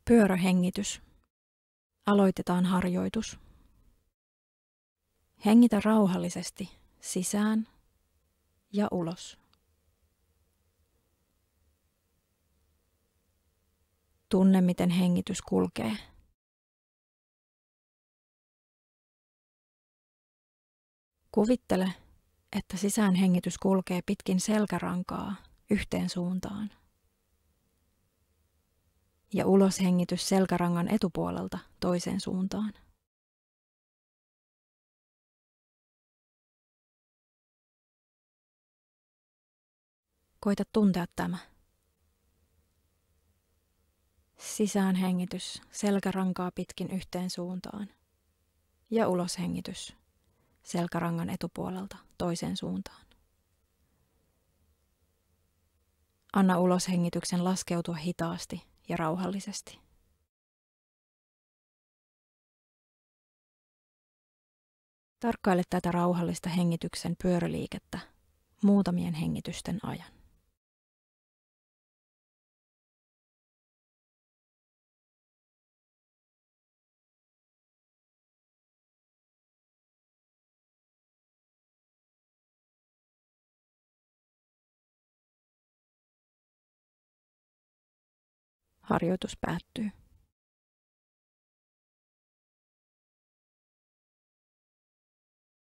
Pyörähengitys. Aloitetaan harjoitus. Hengitä rauhallisesti sisään ja ulos. Tunne, miten hengitys kulkee. Kuvittele, että sisäänhengitys kulkee pitkin selkärankaa yhteen suuntaan. Ja uloshengitys selkärangan etupuolelta toiseen suuntaan. Koita tuntea tämä. Sisäänhengitys selkärankaa pitkin yhteen suuntaan. Ja uloshengitys selkärangan etupuolelta toiseen suuntaan. Anna uloshengityksen laskeutua hitaasti ja rauhallisesti. Tarkkaile tätä rauhallista hengityksen pyöräliikettä muutamien hengitysten ajan. Harjoitus päättyy.